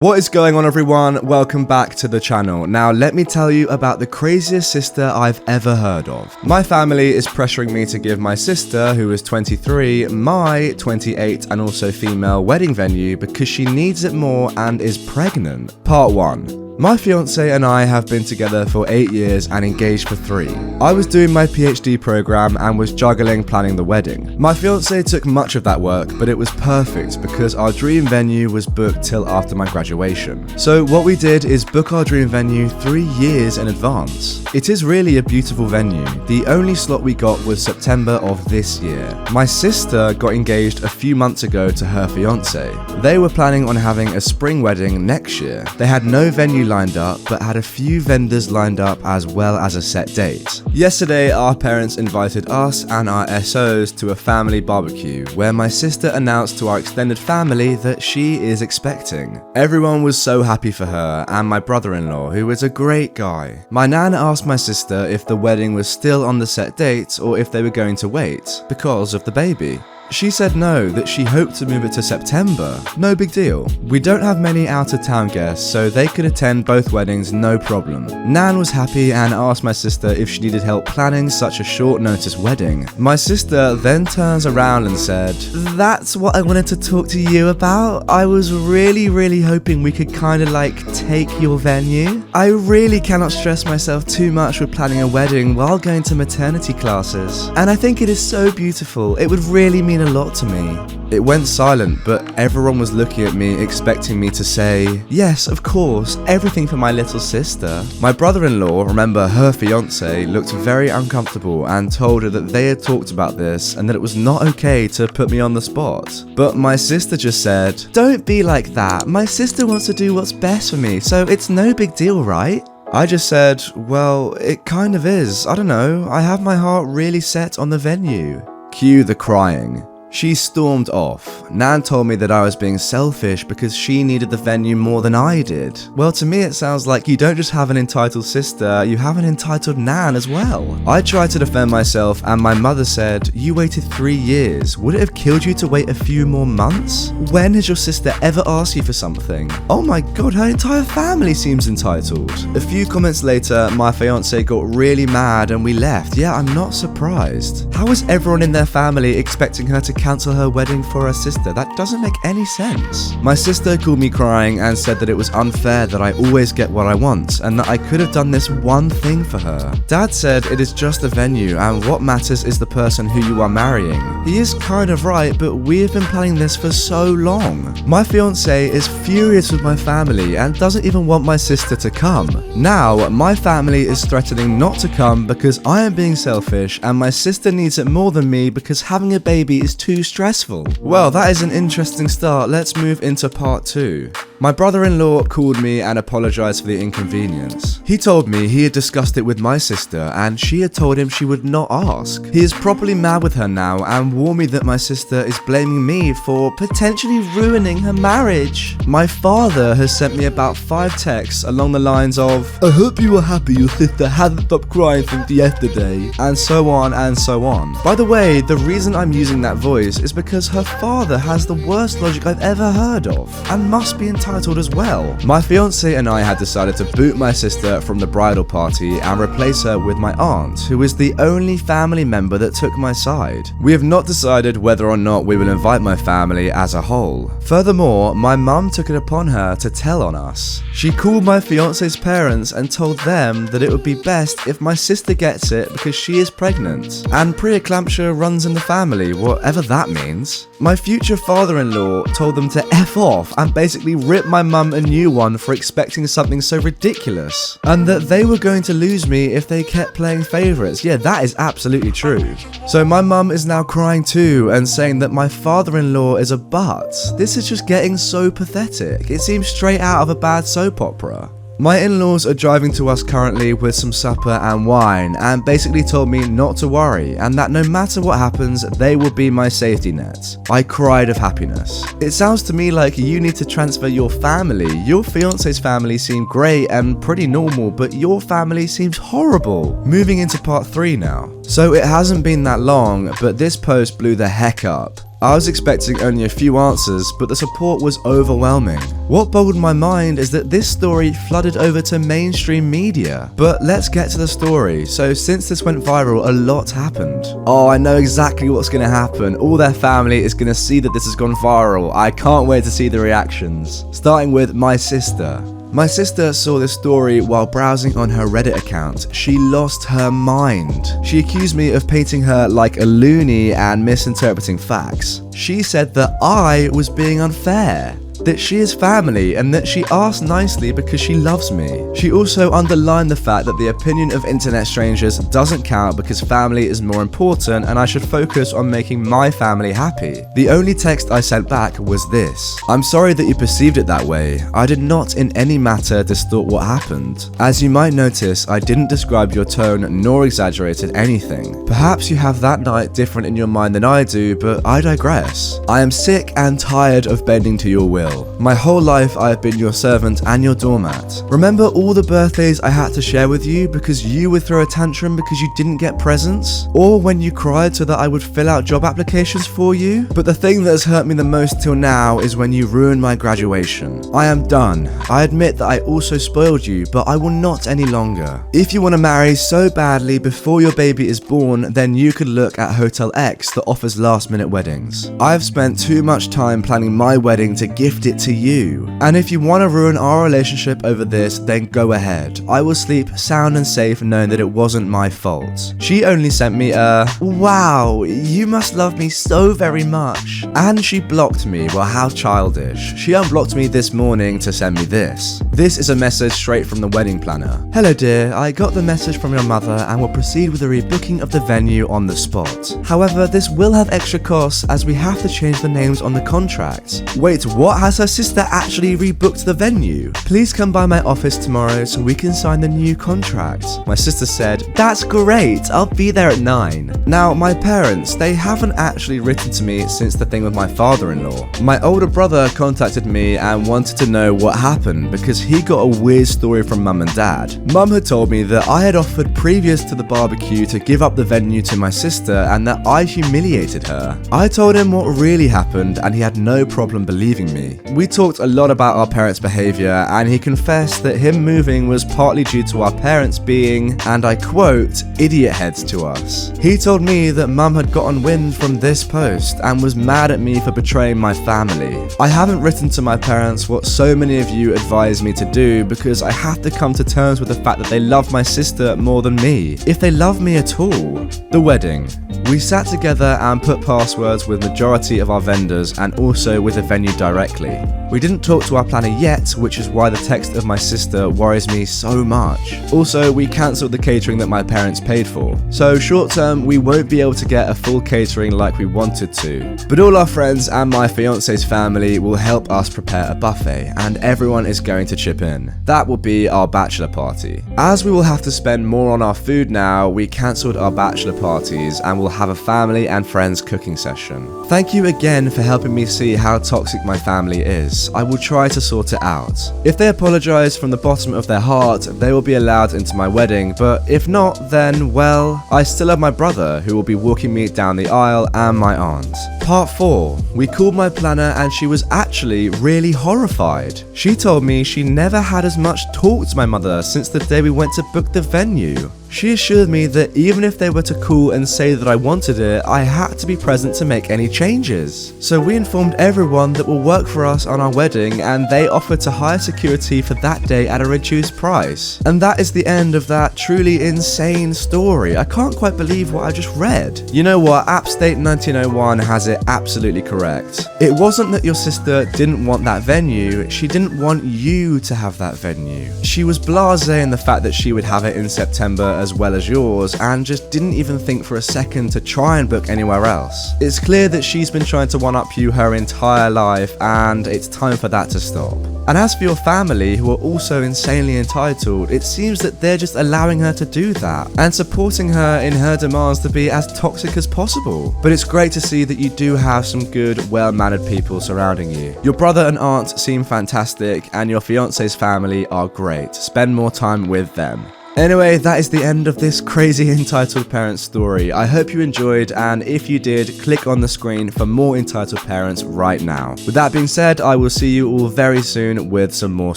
What is going on, everyone? Welcome back to the channel. Now let me tell you about the craziest sister I've ever heard of. My family is pressuring me to give my sister, who is 23, my 28 and also female wedding venue because she needs it more and is pregnant. Part 1. My fiance and I have been together for 8 years and engaged for 3. I was doing my PhD program and was juggling planning the wedding. My fiance took much of that work, but it was perfect because our dream venue was booked till after my graduation. So what we did is book our dream venue 3 years in advance. It is really a beautiful venue. The only slot we got was September of this year. My sister got engaged a few months ago to her fiance. They were planning on having a spring wedding next year. They had no venue lined up, but had a few vendors lined up as well as a set date. Yesterday, our parents invited us and our SOs to a family barbecue where my sister announced to our extended family that she is expecting. Everyone was so happy for her and my brother-in-law, who is a great guy. My nan asked my sister if the wedding was still on the set date or if they were going to wait because of the baby. She said no, that she hoped to move it to September. No big deal. We don't have many out-of-town guests, so they could attend both weddings no problem. Nan was happy and asked my sister if she needed help planning such a short-notice wedding. My sister then turns around and said, "That's what I wanted to talk to you about. I was really hoping we could take your venue. I really cannot stress myself too much with planning a wedding while going to maternity classes. And I think it is so beautiful. It would really mean a lot to me." It went silent, but everyone was looking at me expecting me to say, "Yes, of course, everything for my little sister." My brother-in-law, remember her fiance, looked very uncomfortable and told her that they had talked about this and that it was not okay to put me on the spot. But my sister just said, "Don't be like that. My sister wants to do what's best for me, so it's no big deal, right?" I just said, "Well, it kind of is. I don't know. I have my heart really set on the venue." Cue the crying. She stormed off. Nan told me that I was being selfish because she needed the venue more than I did. Well, to me it sounds like you don't just have an entitled sister, you have an entitled Nan as well. I tried to defend myself and my mother said, "You waited 3 years. Would it have killed you to wait a few more months? When has your sister ever asked you for something? Oh my god, her entire family seems entitled." A few comments later, my fiance got really mad and we left. Yeah, I'm not surprised. How is everyone in their family expecting her to cancel her wedding for her sister? That doesn't make any sense. My sister called me crying and said that it was unfair that I always get what I want and that I could have done this one thing for her. Dad said it is just a venue and what matters is the person who you are marrying. He is kind of right, but we have been planning this for so long. My fiance is furious with my family and doesn't even want my sister to come. Now, my family is threatening not to come because I am being selfish and my sister needs it more than me because having a baby is too stressful. Well, that is an interesting start. Let's move into part 2. My brother-in-law called me and apologized for the inconvenience. He told me he had discussed it with my sister and she had told him she would not ask. He is properly mad with her now and warned me that my sister is blaming me for potentially ruining her marriage. My father has sent me about 5 texts along the lines of, "I hope you are happy your sister hasn't stopped crying since yesterday," and so on and so on. By the way, the reason I'm using that voice is because her father has the worst logic I've ever heard of and must be entitled as well. My fiance and I had decided to boot my sister from the bridal party and replace her with my aunt, who is the only family member that took my side. We have not decided whether or not we will invite my family as a whole. Furthermore, my mum took it upon her to tell on us. She called my fiance's parents and told them that it would be best if my sister gets it because she is pregnant and preeclampsia runs in the family, whatever that means. My future father-in-law told them to F off and basically rip my mum a new one for expecting something so ridiculous, and that they were going to lose me if they kept playing favourites. Yeah, that is absolutely true. So my mum is now crying too and saying that my father-in-law is a butt. This is just getting so pathetic. It seems straight out of a bad soap opera. My in-laws are driving to us currently with some supper and wine and basically told me not to worry and that no matter what happens, they will be my safety net. I cried of happiness. It sounds to me like you need to transfer your family. Your fiance's family seemed great and pretty normal, but your family seems horrible. Moving into part 3 now. So it hasn't been that long, but this post blew the heck up. I was expecting only a few answers, but the support was overwhelming. What boggled my mind is that this story flooded over to mainstream media. But let's get to the story. So since this went viral, a lot happened. Oh, I know exactly what's going to happen. All their family is going to see that this has gone viral. I can't wait to see the reactions. Starting with my sister. My sister saw this story while browsing on her Reddit account. She lost her mind. She accused me of painting her like a loony and misinterpreting facts. She said that I was being unfair, that she is family and that she asked nicely because she loves me. She also underlined the fact that the opinion of internet strangers doesn't count because family is more important and I should focus on making my family happy. The only text I sent back was this: "I'm sorry that you perceived it that way. I did not in any matter distort what happened. As you might notice, I didn't describe your tone nor exaggerated anything. Perhaps you have that night different in your mind than I do, but I digress. I am sick and tired of bending to your will. My whole life I have been your servant and your doormat. Remember all the birthdays I had to share with you because you would throw a tantrum because you didn't get presents? Or when you cried so that I would fill out job applications for you? But the thing that has hurt me the most till now is when you ruined my graduation. I am done. I admit that I also spoiled you, but I will not any longer. If you want to marry so badly before your baby is born, then you could look at Hotel X that offers last-minute weddings. I've spent too much time planning my wedding to gift it to you. And if you want to ruin our relationship over this, then go ahead. I will sleep sound and safe knowing that it wasn't my fault." She only sent me a "Wow, you must love me so very much." And she blocked me. Well, how childish. She unblocked me this morning to send me this. This is a message straight from the wedding planner. "Hello dear, I got the message from your mother and will proceed with the rebooking of the venue on the spot. However, this will have extra costs as we have to change the names on the contract." Wait, what? Has her sister actually rebooked the venue? "Please come by my office tomorrow so we can sign the new contract." My sister said, "That's great, I'll be there at 9. Now, my parents, they haven't actually written to me since the thing with my father-in-law. My older brother contacted me and wanted to know what happened because he got a weird story from mum and dad. Mum had told me that I had offered previous to the barbecue to give up the venue to my sister and that I humiliated her. I told him what really happened and he had no problem believing me. We talked a lot about our parents' behaviour and he confessed that him moving was partly due to our parents being, and I quote, idiot heads to us. He told me that mum had gotten wind from this post and was mad at me for betraying my family. I haven't written to my parents what so many of you advise me to do because I have to come to terms with the fact that they love my sister more than me, if they love me at all." The wedding. We sat together and put passwords with majority of our vendors and also with the venue directly. We didn't talk to our planner yet, which is why the text of my sister worries me so much. Also, we cancelled the catering that my parents paid for. So short term, we won't be able to get a full catering like we wanted to. But all our friends and my fiance's family will help us prepare a buffet and everyone is going to chip in. That will be our bachelor party. As we will have to spend more on our food now, we cancelled our bachelor parties and will have a family and friends cooking session. Thank you again for helping me see how toxic my family is. I will try to sort it out. If they apologise from the bottom of their heart, they will be allowed into my wedding, but if not, then, well, I still have my brother who will be walking me down the aisle and my aunt. Part 4. We called my planner and she was actually really horrified. She told me she never had as much talk to my mother since the day we went to book the venue. She assured me that even if they were to call and say that I wanted it, I had to be present to make any changes. So we informed everyone that will work for us on our wedding and they offered to hire security for that day at a reduced price. And that is the end of that truly insane story. I can't quite believe what I just read. You know what? AppState 1901 has it absolutely correct. It wasn't that your sister didn't want that venue, she didn't want you to have that venue. She was blasé in the fact that she would have it in September as well as yours and just didn't even think for a second to try and book anywhere else. It's clear that she's been trying to one-up you her entire life and it's time for that to stop. And as for your family, who are also insanely entitled, it seems that they're just allowing her to do that and supporting her in her demands to be as toxic as possible. But it's great to see that you do have some good, well-mannered people surrounding you. Your brother and aunt seem fantastic and your fiance's family are great. Spend more time with them. Anyway, that is the end of this crazy Entitled Parents story. I hope you enjoyed, and if you did, click on the screen for more Entitled Parents right now. With that being said, I will see you all very soon with some more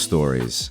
stories.